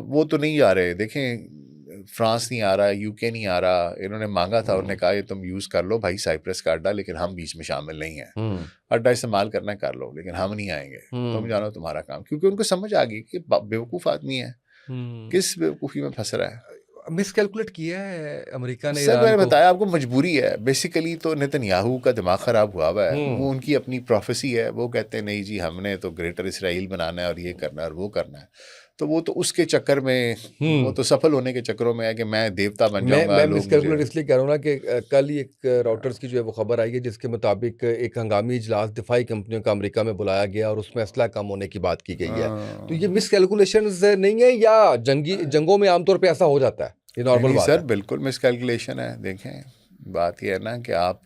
वो तो नहीं जा रहे। देखें, फ्रांस नहीं आ रहा, UK नहीं आ रहा। इन्होंने मांगा था, उन्होंने कहा ये तुम यूज़ कर लो भाई साइप्रस का अड्डा, लेकिन हम बीच में शामिल नहीं हैं। अड्डा इस्तेमाल करना है कर लो, लेकिन हम नहीं आएंगे, तुम जानो तुम्हारा काम। क्योंकि उनको समझ आ गई कि बेवकूफ़ आदमी है, किस बेवकूफ़ी में फंस रहा है। मिसकैलकुलेट किया है अमेरिका ने सर ईरान मैंने को। बताया आपको, मजबूरी है बेसिकली। तो नेतन्याहू का दिमाग ख़राब हुआ हुआ है। वो उनकी अपनी प्रोफेसी है। वो कहते हैं नहीं जी, हमने तो ग्रेटर इसराइल बनाना है और ये करना है और वो करना है। तो वो तो उसके चक्कर में, वो तो सफल होने के चक्करों में है कि मैं देवता बन जाऊंगा, मैं लोग मिसकैलकुलेट मुझे। इसलिए कह रहा हूँ ना कि कल ही एक रॉयटर्स की जो है वो खबर आई है जिसके मुताबिक एक हंगामी इजलास दिफाई कंपनियों का अमेरिका में बुलाया गया और उसमें असला कम होने की बात की गई है। तो ये मिसकैलकुलेशंस नहीं है, या जंगों में आमतौर पे ऐसा हो जाता है, ये नॉर्मल नहीं बात सर, है? बिल्कुल मिसकैलकुलेशन है। देखें, बात यह है ना कि आप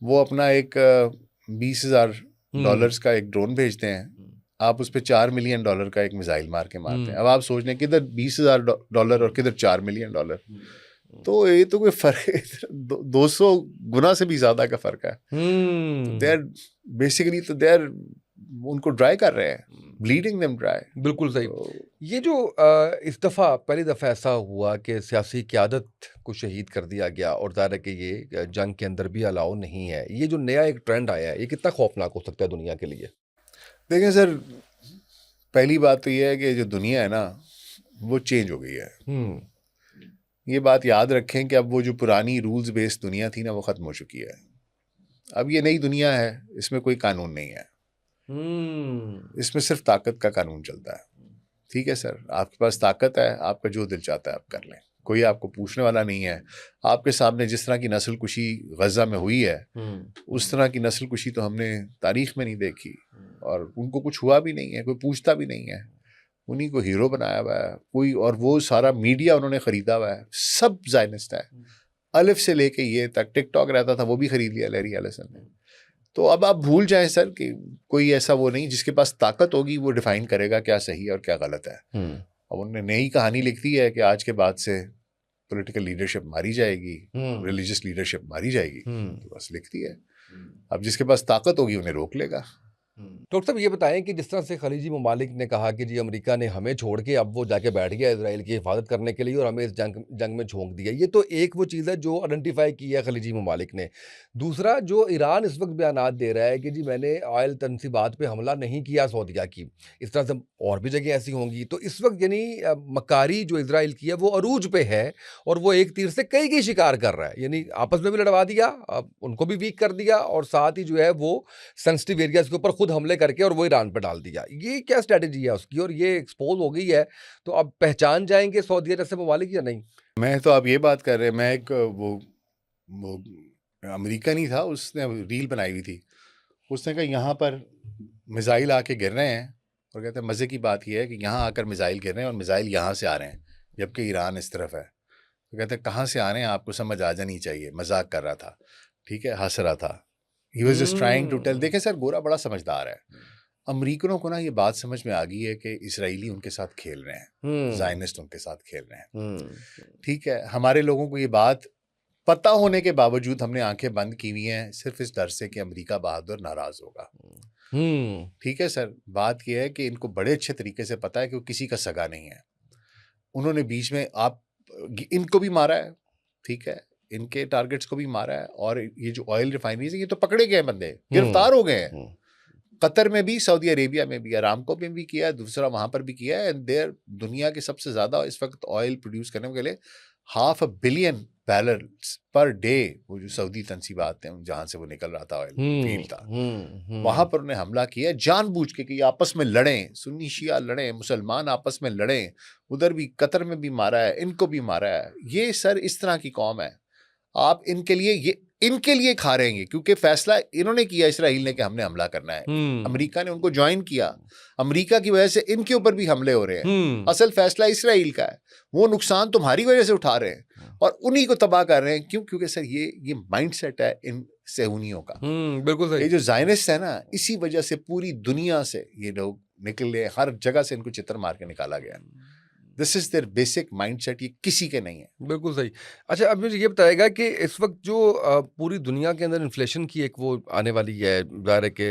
वो अपना एक $20,000 का एक ड्रोन भेजते हैं, आप उस पर $4 मिलियन का एक मिसाइल मार के मारते हैं। अब आप सोच लें किधर $20,000 और किधर $4 मिलियन। तो ये तो कोई फर्क 200 गुना से भी ज्यादा का फर्क है। तो दे आर बेसिकली, तो दे आर उनको ड्राई कर रहे हैं, ब्लीडिंग देम ड्राई। बिल्कुल सही। ये जो इस दफ़ा पहली दफ़ा ऐसा हुआ कि सियासी क़यादत को शहीद कर दिया गया, और ज़ाहिर है कि ये जंग के अंदर भी अलाउ नहीं है। ये जो नया एक ट्रेंड आया है, ये कितना खौफनाक हो सकता है दुनिया के लिए? देखें सर, पहली बात तो ये है कि जो दुनिया है ना, वो चेंज हो गई है। ये बात याद रखें कि अब वो जो पुरानी रूल्स बेस्ड दुनिया थी ना, वो ख़त्म हो चुकी है। अब ये नई दुनिया है, इसमें कोई कानून नहीं है। इसमें सिर्फ ताकत का कानून चलता है। ठीक है सर, आपके पास ताकत है, आपका जो दिल चाहता है आप कर लें, कोई आपको पूछने वाला नहीं है। आपके सामने जिस तरह की नस्ल कुशी गजा में हुई है, उस तरह की नस्ल कुशी तो हमने तारीख में नहीं देखी, और उनको कुछ हुआ भी नहीं है, कोई पूछता भी नहीं है। उन्हीं को हीरो बनाया हुआ है कोई, और वो सारा मीडिया उन्होंने खरीदा हुआ है। सब ज़ायनिस्ट है, अलिफ से लेके ये तक। टिकटॉक रहता था, वो भी खरीद लिया लैरी एलिसन ने। तो अब आप भूल जाएं सर कि कोई ऐसा वो नहीं, जिसके पास ताकत होगी वो डिफाइन करेगा क्या सही है और क्या गलत है। अब उन्होंने नई कहानी लिख दी है कि आज के बाद से पॉलिटिकल लीडरशिप मारी जाएगी, रिलीजियस लीडरशिप मारी जाएगी। तो बस लिख दी है। अब जिसके पास ताकत होगी उन्हें रोक लेगा। डॉक्टर साहब ये बताएं कि जिस तरह से खलीजी ममालिक ने कहा कि जी अमेरिका ने हमें छोड़ के अब वो जाके बैठ गया इजराइल की हिफाजत करने के लिए और हमें इस जंग में झोंक दिया, ये तो एक वो चीज़ है जो आइडेंटिफाई की है खलीजी ममालिक ने। दूसरा, जो ईरान इस वक्त बयानात दे रहा है कि जी मैंने ऑयल तनसीबात पे हमला नहीं किया सऊदीया की, इस तरह से और भी जगह ऐसी होंगी। तो इस वक्त यानी मकारी जो इजराइल की है वो अरूज पे है, और वो एक तीर से कई की शिकार कर रहा है। यानी आपस में भी लड़वा दिया, उनको भी वीक कर दिया, और साथ ही जो है वो सेंसिटिव एरियाज के ऊपर खुद हमले करके और वो ईरान पे डाल दिया। ये क्या स्ट्रेटेजी है उसकी, और ये एक्सपोज हो गई है, तो अब पहचान जाएंगे सऊदीया जैसे ममालिक या नहीं? मैं तो आप ये बात कर रहे हैं, मैं एक वो अमेरिकन ही था, उसने रील बनाई हुई थी। उसने कहा यहाँ पर मिसाइल आके गिर रहे हैं, और कहते हैं मज़े की बात यह है कि यहाँ आकर मिसाइल गिर रहे हैं और मिसाइल यहाँ से आ रहे हैं, जबकि ईरान इस तरफ है। तो कहते कहाँ से आ रहे हैं, आपको समझ आ जानी चाहिए। मजाक कर रहा था, ठीक है, हंस रहा था। He was just trying to tell. देखें सर, गोरा बड़ा समझदार है। अमरीकनों को ना ये बात समझ में आ गई है कि इसराइली उनके साथ खेल रहे हैं, ज़ायनिस्ट उनके साथ खेल रहे हैं, ठीक है। हमारे लोगों को ये बात पता होने के बावजूद हमने आंखें बंद की हुई हैं, सिर्फ इस डर से कि अमेरिका बहादुर नाराज होगा। ठीक है सर, बात यह है कि इनको बड़े अच्छे तरीके से पता है कि वो किसी का सगा नहीं है। उन्होंने बीच में इनको भी मारा है, ठीक है, इनके टारगेट्स को भी मारा है, और ये जो ऑयल रिफाइनरीज है ये तो पकड़े गए बंदे, गिरफ्तार हो गए हैं। कतर में भी, सऊदी अरेबिया में भी, अरामको में भी किया है, दूसरा वहां पर भी किया है। एंड देयर दुनिया के सबसे ज्यादा इस वक्त ऑयल प्रोड्यूस करने के लिए 500 बिलियन बैरल्स पर डे, वो जो सऊदी तंसीबात हैं जहां से वो निकल रहा था ऑयल फील्ड था, वहां पर उन्हें हमला किया जानबूझ के कि आपस में लड़ें, सुन्नी शिया लड़ें, मुसलमान आपस में लड़ें। उधर भी कतर में भी मारा है, इनको भी मारा है। ये सर इस तरह की कौम है। आप इनके लिए खा रहे हैं, क्योंकि फैसला इन्होंने किया इसराइल ने कि हमने हमला करना है। अमेरिका ने उनको ज्वाइन किया, अमेरिका की वजह से इनके ऊपर भी हमले हो रहे हैं। असल फैसला इसराइल का है, वो नुकसान तुम्हारी वजह से उठा रहे हैं और उन्हीं को तबाह कर रहे हैं। क्यों? क्योंकि सर ये माइंडसेट है इन सेहूनियों का। बिल्कुल सही। ये जो ज़ायनिस्ट है ना, इसी वजह से पूरी दुनिया से ये लोग निकले, हर जगह से इनको चित्र मार के निकाला गया। This is their basic mindset, ये किसी के नहीं है। बिल्कुल सही। अच्छा, अब मुझे ये बताएगा कि इस वक्त जो पूरी दुनिया के अंदर इन्फ्लेशन की एक वो आने वाली है, ज़ाहिर है कि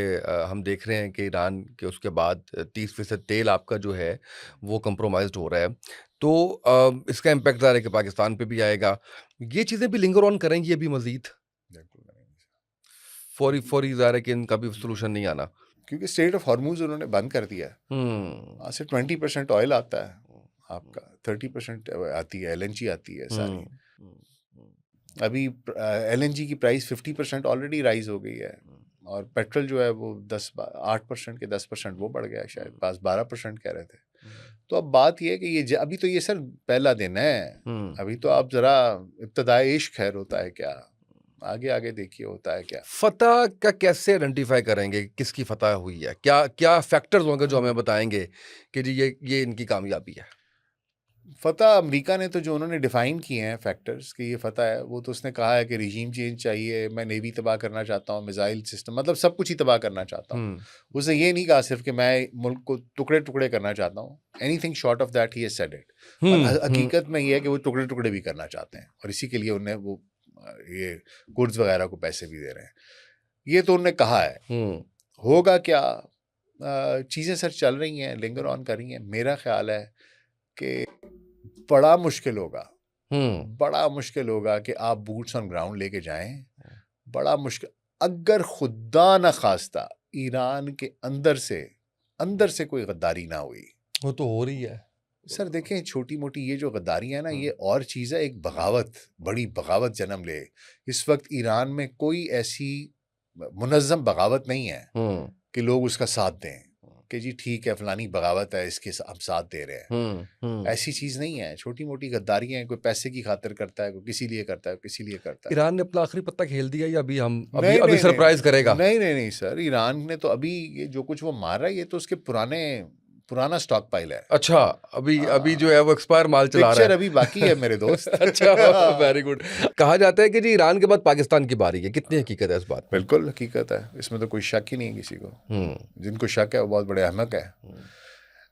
हम देख रहे हैं कि ईरान के उसके बाद 30% तेल आपका जो है वो कंप्रोमाइज्ड हो रहा है, तो इसका इम्पैक्ट ज़ाहिर है कि पाकिस्तान पे भी आएगा। ये चीज़ें भी लिंगर ऑन करेंगी अभी मजीद, फौरी ज़ाहिर है कि इनका भी सोल्यूशन नहीं आना, क्योंकि स्ट्रेट ऑफ हॉर्मूज उन्होंने बंद कर दिया है। वहाँ से 20% ऑयल आता है आपका, 30% आती है एलएनजी आती है सारी। अभी एलएनजी की प्राइस 50% ऑलरेडी राइज हो गई है, और पेट्रोल जो है वो 8% के 10% वो बढ़ गया है, शायद पास 12% कह रहे थे। तो अब बात ये है कि ये अभी तो ये सर पहला दिन है, अभी तो आप जरा इब्तदाए इश्क खैर होता है क्या, आगे आगे देखिए होता है क्या। फतह का कैसे आइडेंटिफाई करेंगे, किसकी फतह हुई है, क्या क्या फैक्टर्स होंगे जो हमें बताएंगे कि जी ये इनकी कामयाबी है? फतह अमेरिका ने तो जो उन्होंने डिफाइन किए हैं फैक्टर्स कि ये फतह है, वो तो उसने कहा है कि रिजीम चेंज चाहिए, मैं नेवी तबाह करना चाहता हूँ, मिसाइल सिस्टम, मतलब सब कुछ ही तबाह करना चाहता हूँ। उसने ये नहीं कहा सिर्फ कि मैं मुल्क को टुकड़े टुकड़े करना चाहता हूँ, anything short of that he has said it. और हकीकत में ये है कि वो टुकड़े टुकड़े भी करना चाहते हैं, और इसी के लिए उन्हें वो ये कुर्द्स वगैरह को पैसे भी दे रहे हैं। ये तो उन्होंने कहा है। होगा क्या? चीज़ें सर चल रही हैं, लिंगर ऑन कर रही हैं। मेरा ख्याल है कि बड़ा मुश्किल होगा कि आप बूट्स ऑन ग्राउंड लेके जाएं। बड़ा मुश्किल, अगर खुदा न खास्ता ईरान के अंदर से कोई गद्दारी ना हुई। वो तो हो रही है सर। देखें, छोटी मोटी ये जो गद्दारी है ना, ये और चीज़ है, एक बगावत, बड़ी बगावत जन्म ले। इस वक्त ईरान में कोई ऐसी मुनज़्ज़म बगावत नहीं है कि लोग उसका साथ दें कि जी ठीक है फलानी बगावत है, इसके हम साथ दे रहे हैं। ऐसी चीज़ नहीं है। छोटी मोटी गद्दारियां हैं, कोई पैसे की खातिर करता है, कोई किसी लिए करता है, किसी लिए करता है। ईरान ने अपना आखिरी पत्ता खेल दिया या अभी सरप्राइज करेगा? नहीं सर, ईरान ने तो अभी ये जो कुछ वो मार रहा है, ये तो उसके पुराना स्टॉक पाइल है। अच्छा, अभी जो है वो एक्सपायर माल चला रहा है। अभी बाकी है मेरे दोस्त। अच्छा, वेरी गुड। कहा जाता है कि जी ईरान के बाद पाकिस्तान की बारी है, कितनी हकीकत है इस बात? बिल्कुल हकीकत है, इसमें तो कोई शक ही नहीं है किसी को। जिनको शक है वो बहुत बड़े अहमक है।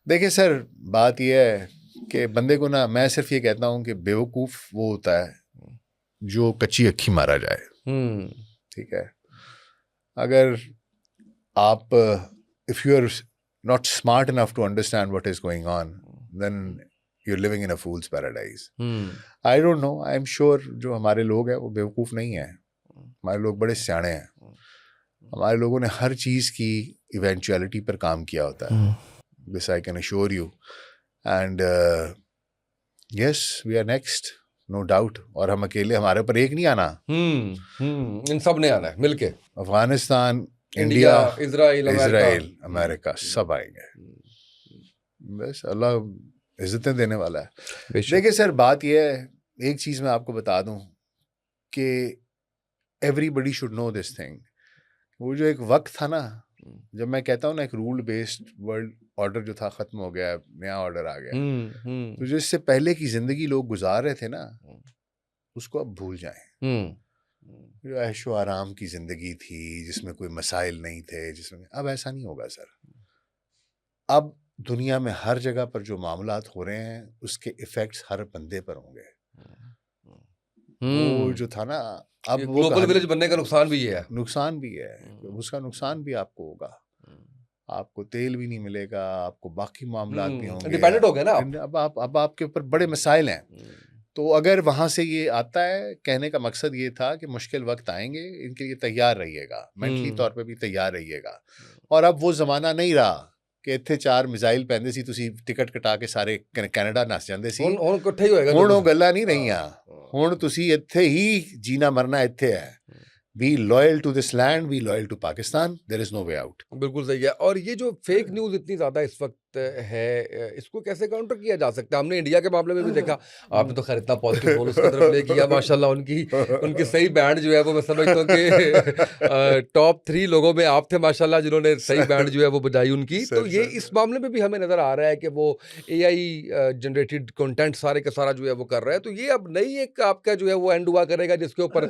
देखिए सर, बात यह है कि बंदे को ना, मैं सिर्फ ये कहता हूँ कि बेवकूफ़ वो होता है जो कच्ची अक्खी मारा जाए। ठीक है, अगर आप if you are not smart enough to understand what is going on, then you're living in a fool's paradise. I don't know, I'm sure जो हमारे लोग हैं वो बेवकूफ़ नहीं है, हमारे लोग बड़े सियाने हैं। हमारे लोगों ने हर चीज़ की इवेंचुअलिटी पर काम किया होता है। This I can assure you. And yes, we are next, no doubt. और हम अकेले, हमारे ऊपर एक नहीं आना, इन सब ने आना है मिलके। अफगानिस्तान, इंडिया, इजराइल, अमेरिका सब आएंगे। बस अल्लाह इज्जतें देने वाला है। देखिए सर, बात यह है, एक चीज़ मैं आपको बता दूं कि everybody should know this thing. वो जो एक वक्त था ना, जब मैं कहता हूँ ना, एक रूल बेस्ड वर्ल्ड ऑर्डर जो था ख़त्म हो गया, नया ऑर्डर आ गया। तो जो इससे पहले की ज़िंदगी लोग गुजार रहे थे ना, उसको अब भूल जाएं। हम्म जो ऐशो आराम की जिंदगी थी जिसमें कोई मसाइल नहीं थे, जिसमें अब ऐसा नहीं होगा सर। अब दुनिया में हर जगह पर जो मामलात हो रहे हैं उसके इफेक्ट्स हर बंदे पर होंगे। वो जो था ना, अब ये वो ग्लोबल विलेज बनने का नुकसान भी ये है। नुकसान भी है, उसका नुकसान भी आपको होगा। आपको तेल भी नहीं मिलेगा, आपको बाकी मामलात भी होंगे, डिपेंडेंट हो गए ना आप। अब आपके ऊपर बड़े मसाइल हैं। तो अगर वहां से ये आता है, कहने का मकसद ये था कि मुश्किल वक्त आएंगे, इनके लिए तैयार रहिएगा, मेंटली तौर पे भी तैयार रहिएगा। और अब वो जमाना नहीं रहा कि इत्थे 4 मिसाइल पैंदे सी, तुसी टिकट कटा के सारे कनाडा नस जांदे सी। ਹੁਣ ਇਕੱਠੇ ਹੀ ਹੋਏਗਾ ਹੁਣ ਉਹ ਗੱਲਾਂ नहीं रहियां। ਹੁਣ ਤੁਸੀਂ ਇੱਥੇ ही जीना मरना ਇੱਥੇ है। Be loyal to this land, be loyal to Pakistan. There is no way out. बिल्कुल सही है। और ये जो फेक न्यूज इतनी ज्यादा इस वक्त है, इसको कैसे काउंटर किया जा सकता है? हमने इंडिया के मामले में भी देखा, आपने तो खैर इतना पॉजिटिव रोल उसकी तरफ ले किया माशाल्लाह। उनकी सही बैंड जो है वो मैं समझता हूँ कि टॉप 3 लोगों में आप थे माशाल्लाह, जिन्होंने सही बैंड जो है वो बजाई उनकी। तो ये इस मामले में भी हमें नजर आ रहा है कि वो AI जनरेटेड कंटेंट सारे का सारा जो है वो कर रहा है। तो ये अब नई एक आपका जो है वो एंड हुआ करेगा, जिसके ऊपर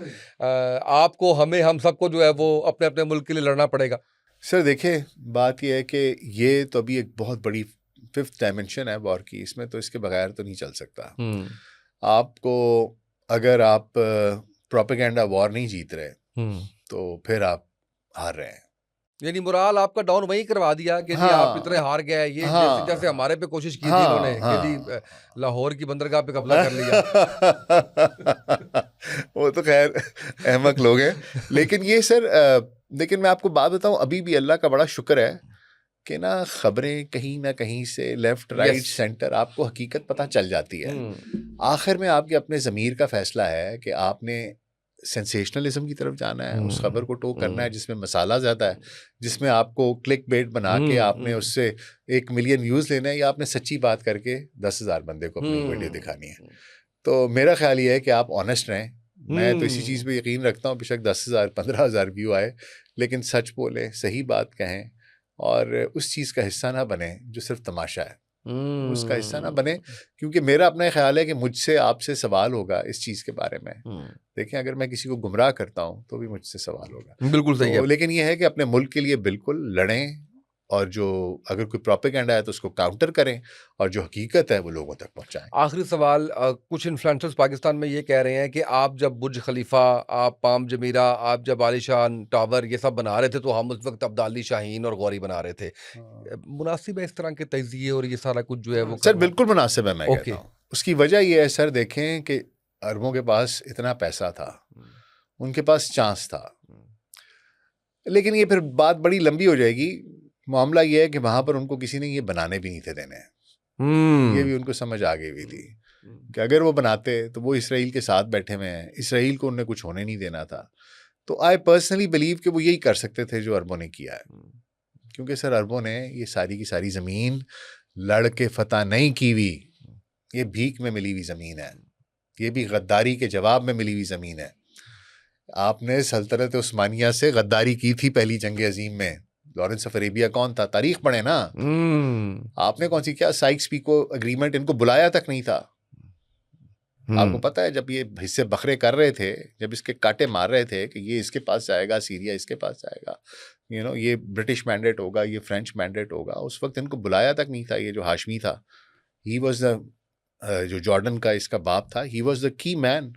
आपको, हमें, हम सबको जो है वो अपने अपने मुल्क के लिए लड़ना पड़ेगा। सर देखिए, बात यह है कि ये तो अभी एक बहुत बड़ी 5th डायमेंशन है वॉर की, इसमें तो इसके बगैर तो नहीं चल सकता। आपको, अगर आप प्रोपेगेंडा वॉर नहीं जीत रहे तो फिर आप हार रहे हैं। यानी मोराल आपका डाउन वहीं करवा दिया कि जी आप इतने हार गए। ये जैसे हमारे पे कोशिश की थी इन्होंने कि जी लाहौर की बंदरगाह पे कब्जा कर लिया। वो तो खैर अहमक लोग हैं। लेकिन ये सर, लेकिन मैं आपको बात बताऊं, अभी भी अल्लाह का बड़ा शुक्र है कि ना खबरें कहीं ना कहीं से लेफ्ट राइट सेंटर आपको हकीकत पता चल जाती है। आखिर में आपके अपने ज़मीर का फैसला है कि आपने सेंसेशनलिज्म की तरफ जाना है, उस खबर को टो करना है जिसमें मसाला ज़्यादा है, जिसमें आपको क्लिक बेट बना के आपने उससे 1 मिलियन व्यूज़ लेना है, या आपने सच्ची बात करके 10,000 बंदे को अपनी वीडियो दिखानी है। तो मेरा ख्याल ये है कि आप ऑनेस्ट रहें। मैं तो इसी चीज़ पे यकीन रखता हूँ, बेशक 10,000 15,000 व्यू आए, लेकिन सच बोलें, सही बात कहें, और उस चीज़ का हिस्सा ना बने जो सिर्फ तमाशा है, उसका हिस्सा ना बने। क्योंकि मेरा अपना ख्याल है कि मुझसे आपसे सवाल होगा इस चीज़ के बारे में। देखें, अगर मैं किसी को गुमराह करता हूँ तो भी मुझसे सवाल होगा। बिल्कुल सही है। लेकिन यह है कि अपने मुल्क के लिए बिल्कुल लड़ें, और जो अगर कोई प्रोपेगेंडा है तो उसको काउंटर करें, और जो हकीकत है वो लोगों तक पहुंचाएं। आखिरी सवाल, कुछ इन्फ्लुएंसर्स पाकिस्तान में ये कह रहे हैं कि आप जब बुर्ज खलीफा, आप पाम जमीरा, आप जब आलिशान टावर ये सब बना रहे थे तो हम उस वक्त अब्दाली शाहीन और गौरी बना रहे थे। मुनासिब है इस तरह के तजिए और ये सारा कुछ जो है वो? सर बिल्कुल मुनासिब है, मैं कहता हूँ। उसकी वजह यह है सर, देखें कि अरबों के पास इतना पैसा था, उनके पास चांस था, लेकिन ये फिर बात बड़ी लंबी हो जाएगी। मामला ये है कि वहां पर उनको किसी ने ये बनाने भी नहीं थे देने। ये भी उनको समझ आ गई हुई थी कि अगर वो बनाते तो वो इसराइल के साथ बैठे हुए हैं, इसराइल को उन्हें कुछ होने नहीं देना था। तो आई पर्सनली बिलीव कि वो यही कर सकते थे जो अरबों ने किया है। क्योंकि सर अरबों ने ये सारी की सारी ज़मीन लड़ के फतह नहीं की हुई, ये भीख में मिली हुई ज़मीन है, ये भी गद्दारी के जवाब में मिली हुई ज़मीन है। आपने सल्तनत उस्मानिया से गद्दारी की थी पहली जंग अजीम में। लॉरेंस ऑफ अरेबिया कौन था? तारीख पढ़े ना। आपने कौन सी, क्या साइक्स पीको एग्रीमेंट, इनको बुलाया तक नहीं था। आपको पता है जब ये हिस्से बखरे कर रहे थे, जब इसके कांटे मार रहे थे कि ये इसके पास जाएगा, सीरिया इसके पास जाएगा, ये ब्रिटिश मैंडेट होगा, ये फ्रेंच मैंडेट होगा, उस वक्त इनको बुलाया तक नहीं था। ये जो हाशमी था, ही वॉज द, जो जॉर्डन का इसका बाप था, he was the key man,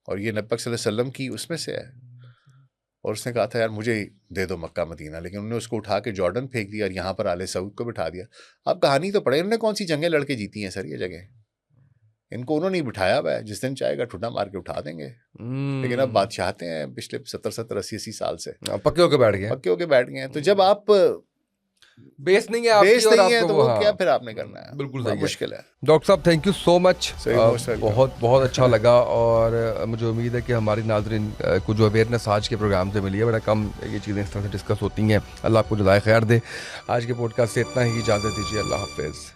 और ये नबी सल्लल्लाहु अलैहि वसल्लम की उसमें से है। और उसने कहा था यार मुझे दे दो मक्का मदीना, लेकिन उन्होंने उसको उठा के जॉर्डन फेंक दिया और यहाँ पर आले सऊद को बिठा दिया। आप कहानी तो पढ़े, उन्होंने कौन सी जंगें लड़के जीती हैं सर ये जगह। इनको उन्होंने बिठाया हुआ है, जिस दिन चाहेगा ठुड्डा मार के उठा देंगे। लेकिन अब बादशाहते हैं पिछले 70 80 साल से पक्के होके बैठ गए हैं। तो जब आप बेस नहीं है, बेस नहीं है तो वो क्या फिर आपने करना है? बिल्कुल सही मुश्किल है। डॉक्टर साहब थैंक यू सो मच, बहुत बहुत अच्छा लगा। और मुझे उम्मीद है कि हमारी नाज़रीन को जो अवेयरनेस आज के प्रोग्राम से मिली है, बड़ा कम ये चीज़ें इस तरह से डिस्कस होती हैं। अल्लाह आपको जज़ाए खैर दे। आज के पॉडकास्ट से इतना ही, इजाज़त दीजिए, अल्लाह हाफ़िज़।